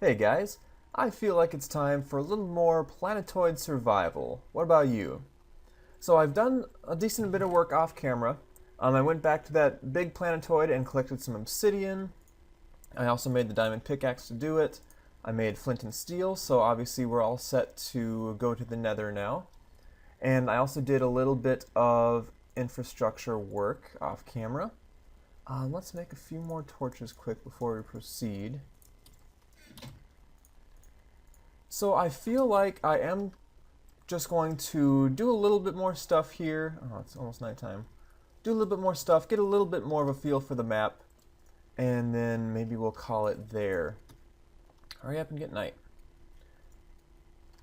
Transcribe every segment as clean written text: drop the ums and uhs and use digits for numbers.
Hey guys, I feel like it's time for a little more Planetoid survival. What about you? So I've done a decent bit of work off camera. I went back to that big Planetoid and collected some obsidian. I also made the diamond pickaxe to do it. I made flint and steel, so obviously we're all set to go to the nether now. And I also did a little bit of infrastructure work off camera. Let's make a few more torches quick before we proceed. So I feel like I am just going to do a little bit more stuff here. Oh, it's almost nighttime. Do a little bit more stuff, get a little bit more of a feel for the map, and then maybe we'll call it there. Hurry up and get night.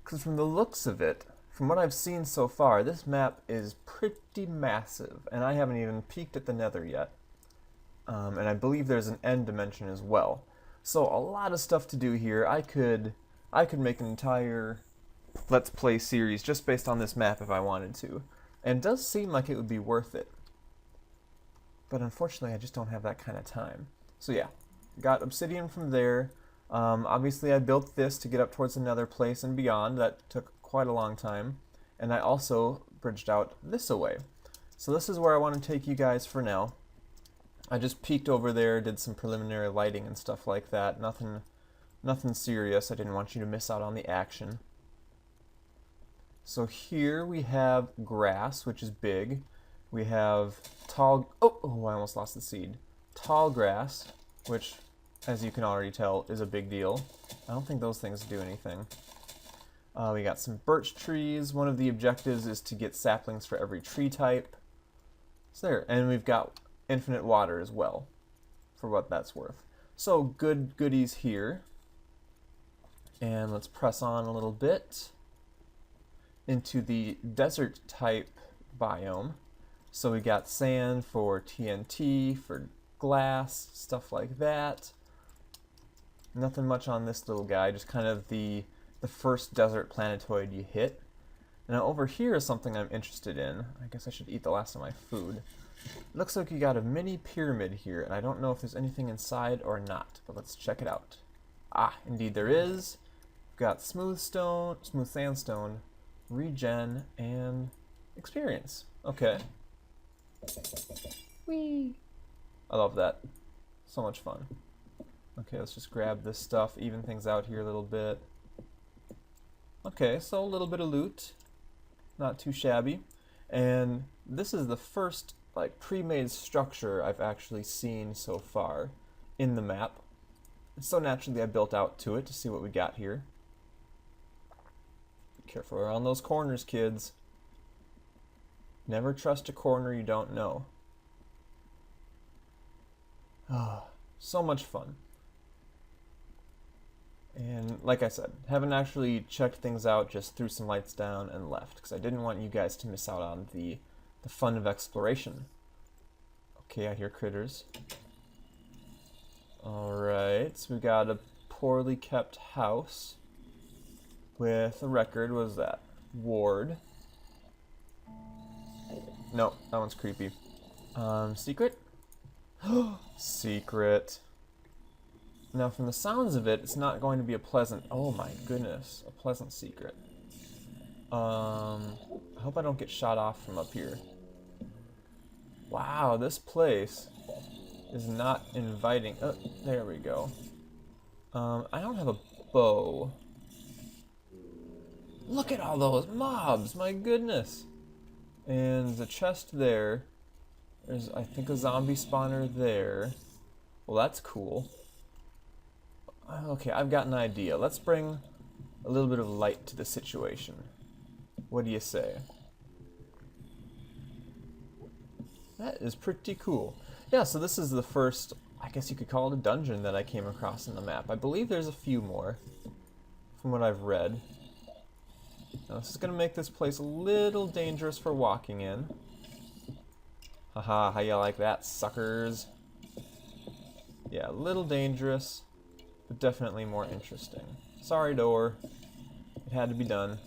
Because from the looks of it, from what I've seen so far, this map is pretty massive, and I haven't even peeked at the nether yet. And I believe there's an end dimension as well. So a lot of stuff to do here. I could make an entire Let's Play series just based on this map if I wanted to. And it does seem like it would be worth it. But unfortunately, I just don't have that kind of time. So yeah, got obsidian from there. Obviously, I built this to get up towards another place and beyond. That took quite a long time. And I also bridged out this away. So this is where I want to take you guys for now. I just peeked over there, did some preliminary lighting and stuff like that. Nothing serious. I didn't want you to miss out on the action. So here we have grass, which is big. We have tall... Oh, I almost lost the seed. Tall grass, which, as you can already tell, is a big deal. I don't think those things do anything. We got some birch trees. One of the objectives is to get saplings for every tree type. So there. And we've got infinite water as well, for what that's worth. So good goodies here. And let's press on a little bit into the desert type biome. So we got sand for TNT, for glass, stuff like that. Nothing much on this little guy, just kind of the first desert planetoid you hit. Now over here is something I'm interested in. I guess I should eat the last of my food. It looks like you got a mini pyramid here, and I don't know if there's anything inside or not, but let's check it out. Ah, indeed there is. We've got smooth sandstone, regen, and experience. Okay. Whee! I love that. So much fun. Okay, let's just grab this stuff, even things out here a little bit. Okay, so a little bit of loot. Not too shabby. And this is the first pre-made structure I've actually seen so far in the map. So naturally I built out to it to see what we got here. Be careful around those corners, kids. Never trust a corner you don't know. Ah, so much fun. And like I said, haven't actually checked things out, just threw some lights down and left, because I didn't want you guys to miss out on the fun of exploration. Okay, I hear critters. Alright, so we got a poorly kept house with a record. What is that? Ward. No, that one's creepy. Secret? Secret. Now, from the sounds of it, it's not going to be a pleasant... Oh my goodness, a pleasant secret. I hope I don't get shot off from up here. Wow, this place is not inviting... Oh, there we go. I don't have a bow. Look at all those mobs, my goodness. And there's a chest there. There's, I think, a zombie spawner there. Well, that's cool. Okay, I've got an idea. Let's bring a little bit of light to the situation. What do you say? That is pretty cool. Yeah, so this is the first, I guess you could call it a dungeon that I came across in the map. I believe there's a few more, from what I've read. Now, this is going to make this place a little dangerous for walking in. Haha, how you like that, suckers? Yeah, a little dangerous, but definitely more interesting. Sorry, door. It had to be done.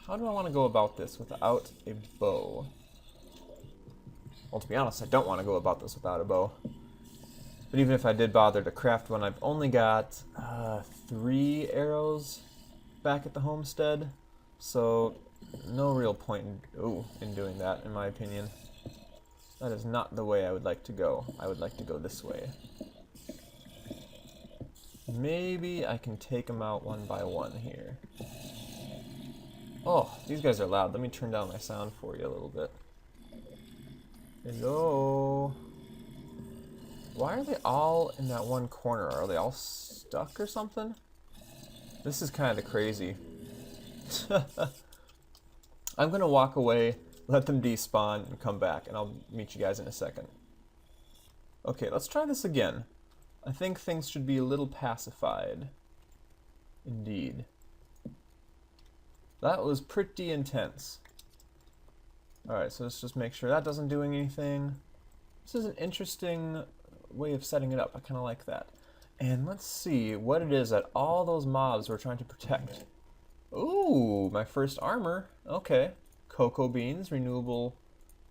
How do I want to go about this without a bow? Well, to be honest, I don't want to go about this without a bow. But even if I did bother to craft one, I've only got 3 arrows back at the homestead. So no real point in doing that, in my opinion. That is not the way I would like to go. I would like to go this way. Maybe I can take them out one by one here. Oh, these guys are loud. Let me turn down my sound for you a little bit. Hello? Why are they all in that one corner? Are they all stuck or something? This is kind of crazy. I'm gonna walk away, let them despawn, and come back, and I'll meet you guys in a second. Okay, let's try this again. I think things should be a little pacified. Indeed. That was pretty intense. Alright, so let's just make sure that doesn't do anything. This is an interesting way of setting it up. I kind of like that. And let's see what it is that all those mobs we're trying to protect. Ooh, my first armor. Okay. Cocoa beans, renewable,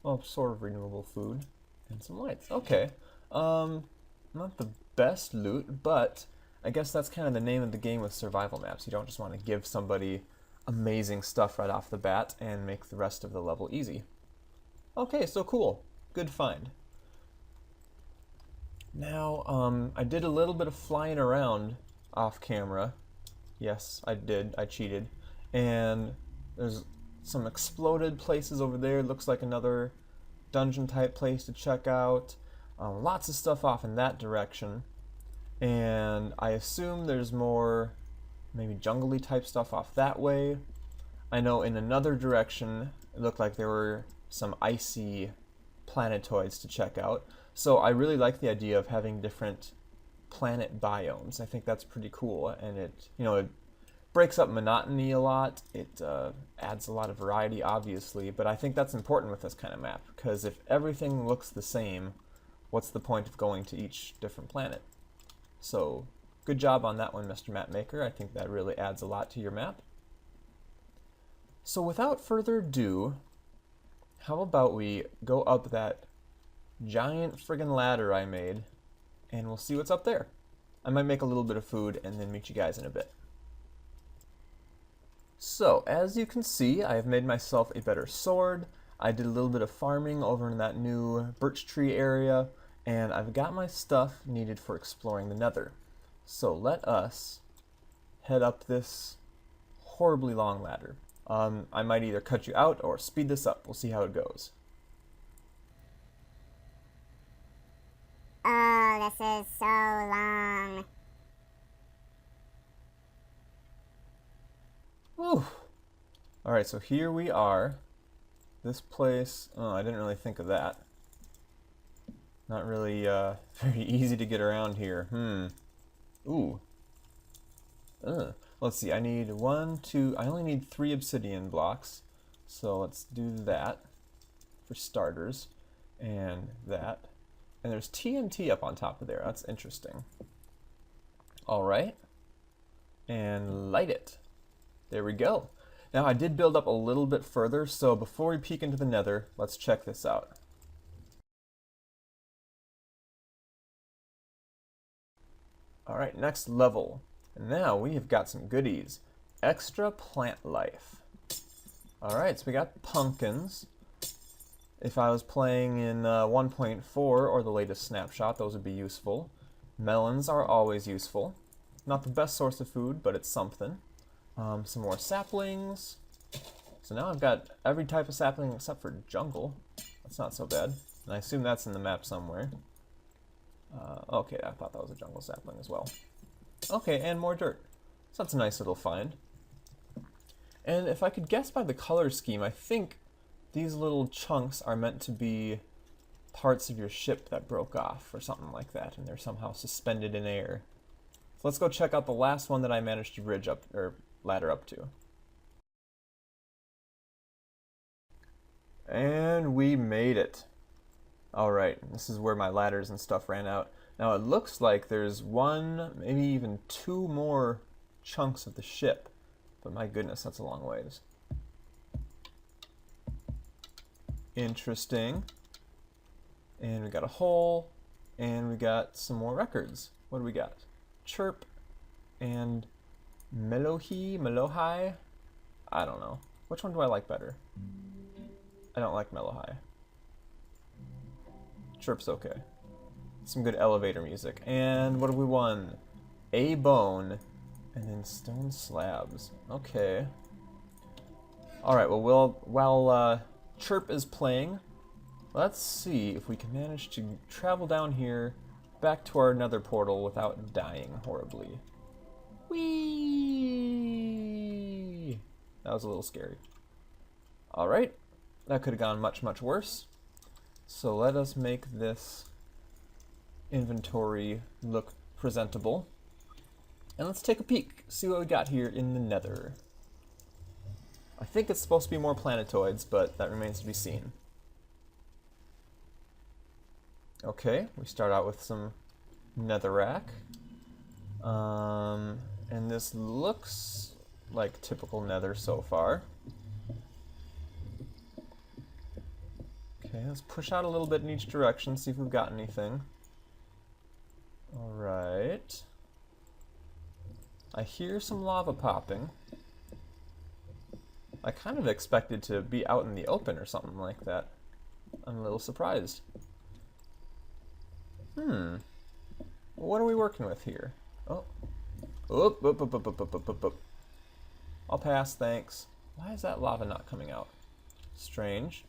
well, sort of renewable food. And some lights. Okay. Not the best loot, but I guess that's kind of the name of the game with survival maps. You don't just want to give somebody amazing stuff right off the bat and make the rest of the level easy. Okay, so cool. Good find. Now, I did a little bit of flying around off camera. Yes, I did. I cheated. And there's some exploded places over there. Looks like another dungeon type place to check out. Lots of stuff off in that direction. And I assume there's more maybe jungly type stuff off that way. I know in another direction it looked like there were some icy planetoids to check out. So I really like the idea of having different planet biomes. I think that's pretty cool, and it breaks up monotony a lot. It adds a lot of variety, obviously, but I think that's important with this kind of map, because if everything looks the same, what's the point of going to each different planet? So good job on that one, Mr. Mapmaker. I think that really adds a lot to your map. So without further ado, how about we go up that giant friggin' ladder I made, and we'll see what's up there. I might make a little bit of food and then meet you guys in a bit. So, as you can see, I have made myself a better sword. I did a little bit of farming over in that new birch tree area, and I've got my stuff needed for exploring the Nether. So let us head up this horribly long ladder. I might either cut you out or speed this up. We'll see how it goes. Oh, this is so long. Whew. Alright, so here we are. This place, oh, I didn't really think of that. Not really very easy to get around here. Ooh. Let's see, I need 1, 2, I only need 3 obsidian blocks. So let's do that for starters. And that. And there's TNT up on top of there. That's interesting. Alright. And light it. There we go. Now I did build up a little bit further, so before we peek into the Nether, let's check this out. Alright, next level. And now we have got some goodies. Extra plant life. Alright, so we got pumpkins. If I was playing in 1.4 or the latest snapshot, those would be useful. Melons are always useful. Not the best source of food, but it's something. Some more saplings. So now I've got every type of sapling except for jungle. That's not so bad. And I assume that's in the map somewhere. Okay, I thought that was a jungle sapling as well. Okay, and more dirt. So that's a nice little find. And if I could guess by the color scheme, I think these little chunks are meant to be parts of your ship that broke off or something like that, and they're somehow suspended in air. So let's go check out the last one that I managed to bridge up, or ladder up to. And we made it. Alright, this is where my ladders and stuff ran out. Now it looks like there's 1, maybe even 2 more chunks of the ship. But my goodness, that's a long ways. Interesting. And we got a hole, and we got some more records. What do we got? Chirp and Melohai? I don't know. Which one do I like better? I don't like Melohai. Chirp's okay. Some good elevator music. And what have we won? A bone and then stone slabs. Okay. Alright, well, while Chirp is playing, let's see if we can manage to travel down here back to our nether portal without dying horribly. Whee! That was a little scary. Alright, that could have gone much, much worse. So let us make this inventory look presentable. And let's take a peek, see what we got here in the nether. I think it's supposed to be more planetoids, but that remains to be seen. Okay, we start out with some netherrack. And this looks like typical nether so far. Okay, let's push out a little bit in each direction, see if we've got anything. Alright. I hear some lava popping. I kind of expected to be out in the open or something like that. I'm a little surprised. What are we working with here? Oh. Oop, oop, oop, oop, oop, oop, oop, oop. I'll pass, thanks. Why is that lava not coming out? Strange.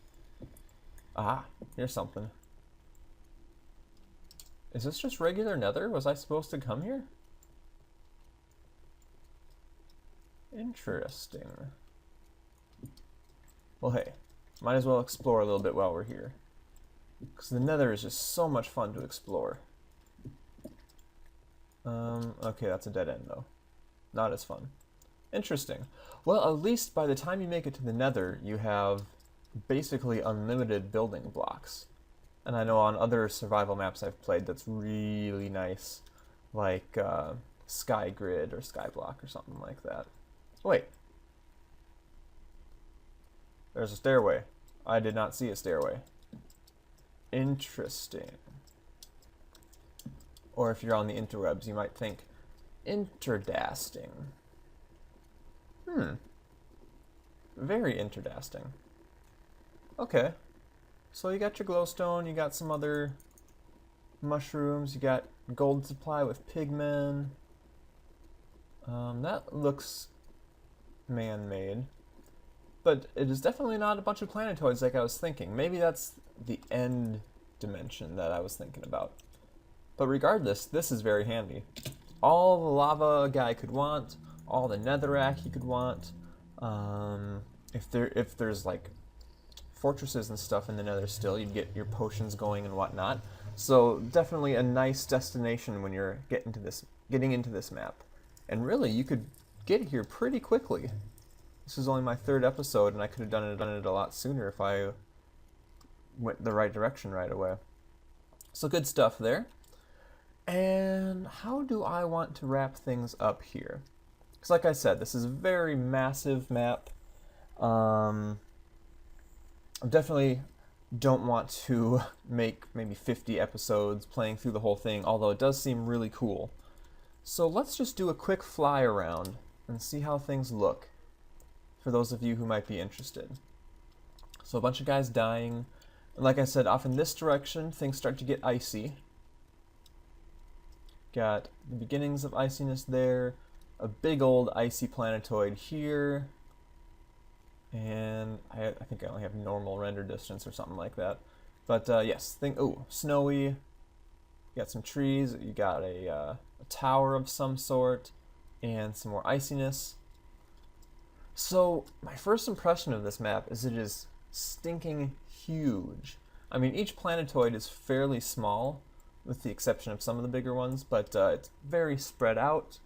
Ah, here's something. Is this just regular nether? Was I supposed to come here? Interesting. Well, hey, might as well explore a little bit while we're here. Because the nether is just so much fun to explore. Okay, that's a dead end, though. Not as fun. Interesting. Well, at least by the time you make it to the nether, you have basically unlimited building blocks. And I know on other survival maps I've played that's really nice, like Sky Grid or Skyblock or something like that. Wait. There's a stairway. I did not see a stairway. Interesting. Or if you're on the interwebs, you might think, interdasting. Very interdasting. Okay. So you got your glowstone, you got some other mushrooms, you got gold supply with pigmen. That looks man-made. But it is definitely not a bunch of planetoids like I was thinking. Maybe that's the end dimension that I was thinking about. But regardless, this is very handy. All the lava a guy could want, all the netherrack he could want. If there's like fortresses and stuff in the nether still, you'd get your potions going and whatnot. So definitely a nice destination when you're getting into this map. And really, you could get here pretty quickly. This is only my 3rd episode, and I could have done it a lot sooner if I went the right direction right away. So good stuff there. And how do I want to wrap things up here? Because like I said, this is a very massive map. I definitely don't want to make maybe 50 episodes playing through the whole thing, although it does seem really cool. So let's just do a quick fly around and see how things look for those of you who might be interested. So a bunch of guys dying. And like I said, off in this direction, things start to get icy. Got the beginnings of iciness there. A big old icy planetoid here. And I think I only have normal render distance or something like that. But yes, snowy. You got some trees. You got a tower of some sort. And some more iciness. So my first impression of this map is it is stinking huge. I mean, each planetoid is fairly small, with the exception of some of the bigger ones, but it's very spread out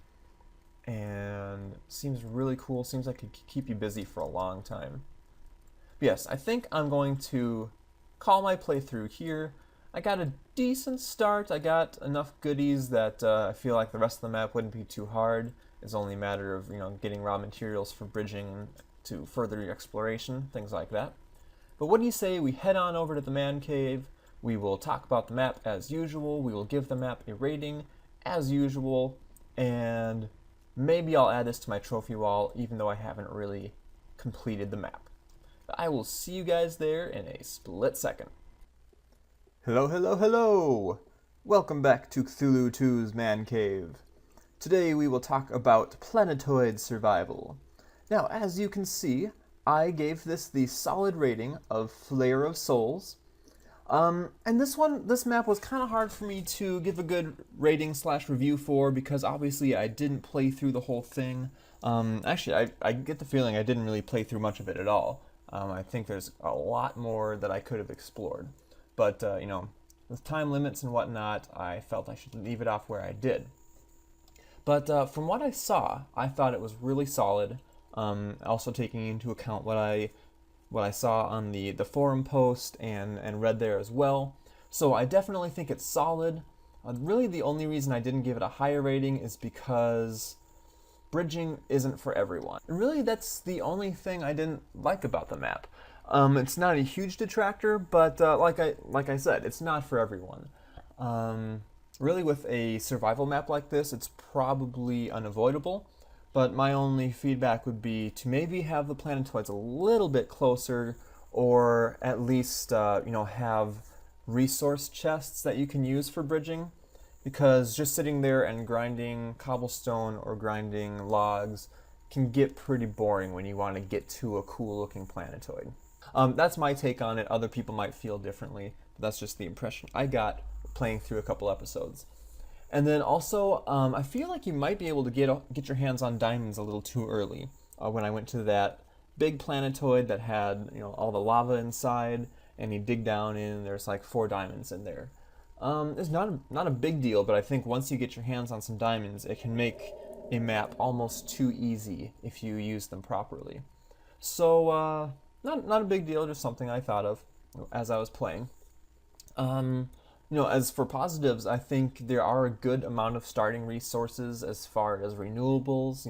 and seems really cool. Seems like it could keep you busy for a long time. But yes, I think I'm going to call my playthrough here. I got a decent start. I got enough goodies that I feel like the rest of the map wouldn't be too hard. It's only a matter of, getting raw materials for bridging to further your exploration, things like that. But what do you say we head on over to the man cave, We will talk about the map as usual. We will give the map a rating as usual. And maybe I'll add this to my trophy wall, even though I haven't really completed the map. I will see you guys there in a split second. Hello, hello, hello! Welcome back to Cthulhu 2's Man Cave. Today we will talk about Planetoid survival. Now, as you can see, I gave this the solid rating of Flare of Souls. And this map was kind of hard for me to give a good rating / review for, because obviously I didn't play through the whole thing. Actually, I get the feeling I didn't really play through much of it at all. I think there's a lot more that I could have explored. But, with time limits and whatnot, I felt I should leave it off where I did. But from what I saw, I thought it was really solid. Also taking into account what I saw on the forum post and read there as well. So I definitely think it's solid. Really the only reason I didn't give it a higher rating is because bridging isn't for everyone. And really that's the only thing I didn't like about the map. It's not a huge detractor, but like I said, it's not for everyone. Really with a survival map like this, it's probably unavoidable. But my only feedback would be to maybe have the planetoids a little bit closer, or at least have resource chests that you can use for bridging, because just sitting there and grinding cobblestone or grinding logs can get pretty boring when you want to get to a cool looking planetoid. That's my take on it. Other people might feel differently, but that's just the impression I got playing through a couple episodes. And then also, I feel like you might be able to get your hands on diamonds a little too early. When I went to that big planetoid that had all the lava inside, and you dig down in, there's like 4 diamonds in there. It's not a big deal, but I think once you get your hands on some diamonds, it can make a map almost too easy if you use them properly. So not a big deal, just something I thought of as I was playing. As for positives, I think there are a good amount of starting resources as far as renewables.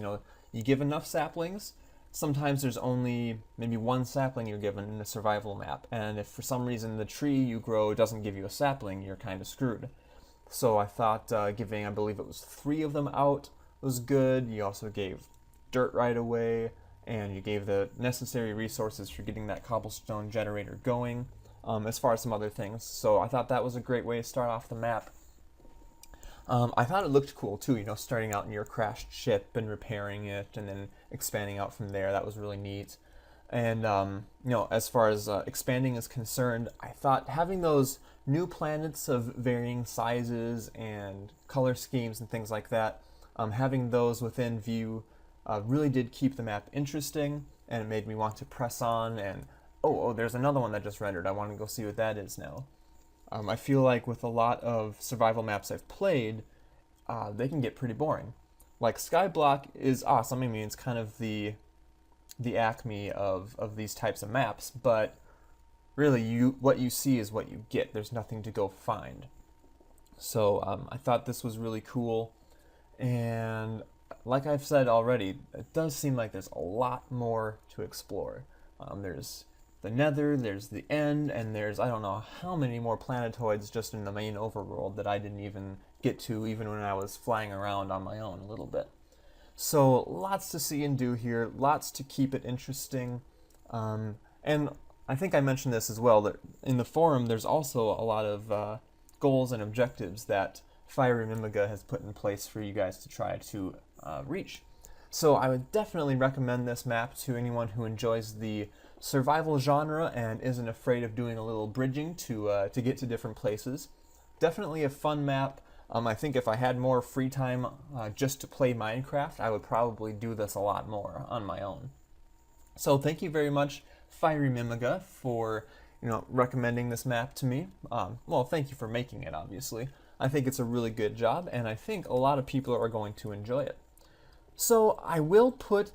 You give enough saplings. Sometimes there's only maybe 1 sapling you're given in a survival map, and if for some reason the tree you grow doesn't give you a sapling, you're kind of screwed. So I thought giving, I believe it was 3 of them out was good. You also gave dirt right away, and you gave the necessary resources for getting that cobblestone generator going, as far as some other things. So I thought that was a great way to start off the map. I thought it looked cool too, starting out in your crashed ship and repairing it and then expanding out from there. That was really neat. And, as far as expanding is concerned, I thought having those new planets of varying sizes and color schemes and things like that, having those within view really did keep the map interesting, and it made me want to press on and, oh, there's another one that just rendered. I want to go see what that is now. I feel like with a lot of survival maps I've played, they can get pretty boring. Like Skyblock is awesome. I mean, it's kind of the acme of these types of maps, but really what you see is what you get. There's nothing to go find. So I thought this was really cool, and like I've said already, it does seem like there's a lot more to explore. There's the Nether, there's the End, and there's I don't know how many more planetoids just in the main overworld that I didn't even get to, even when I was flying around on my own a little bit. So lots to see and do here, lots to keep it interesting. And I think I mentioned this as well, that in the forum there's also a lot of goals and objectives that Fiery Mimiga has put in place for you guys to try to reach. So I would definitely recommend this map to anyone who enjoys the survival genre and isn't afraid of doing a little bridging to get to different places. Definitely a fun map. I think if I had more free time just to play Minecraft, I would probably do this a lot more on my own. So thank you very much, Fiery Mimiga, for recommending this map to me. Well, thank you for making it, obviously. I think it's a really good job, and I think a lot of people are going to enjoy it. So I will put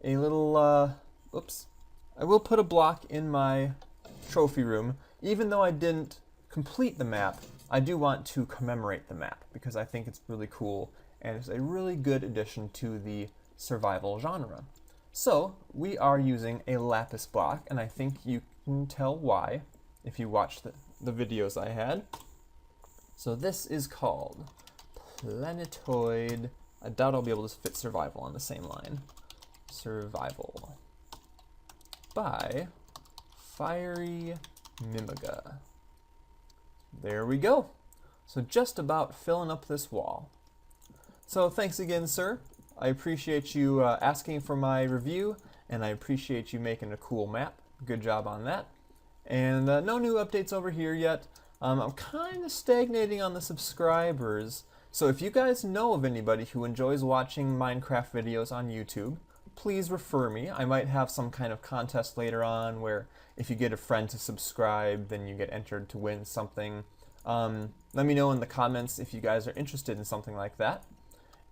a little, I will put a block in my trophy room. Even though I didn't complete the map, I do want to commemorate the map because I think it's really cool and it's a really good addition to the survival genre. So we are using a lapis block, and I think you can tell why if you watch the videos I had. So this is called Planetoid. I doubt I'll be able to fit survival on the same line. Survival by Fiery Mimiga. There we go. So just about filling up this wall. So thanks again, sir. I appreciate you asking for my review, and I appreciate you making a cool map. Good job on that. And no new updates over here yet. I'm kind of stagnating on the subscribers. So if you guys know of anybody who enjoys watching Minecraft videos on YouTube, please refer me. I might have some kind of contest later on where if you get a friend to subscribe, then you get entered to win something. Let me know in the comments if you guys are interested in something like that.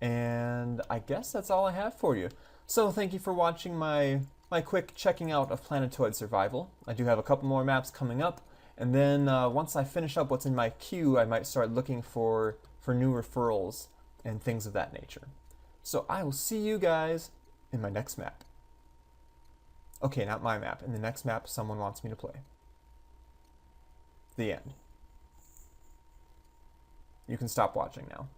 And I guess that's all I have for you. So thank you for watching my quick checking out of Planetoid Survival. I do have a couple more maps coming up, and then once I finish up what's in my queue, I might start looking for new referrals and things of that nature. So I will see you guys in my next map. Okay, not my map. In the next map someone wants me to play. The end. You can stop watching now.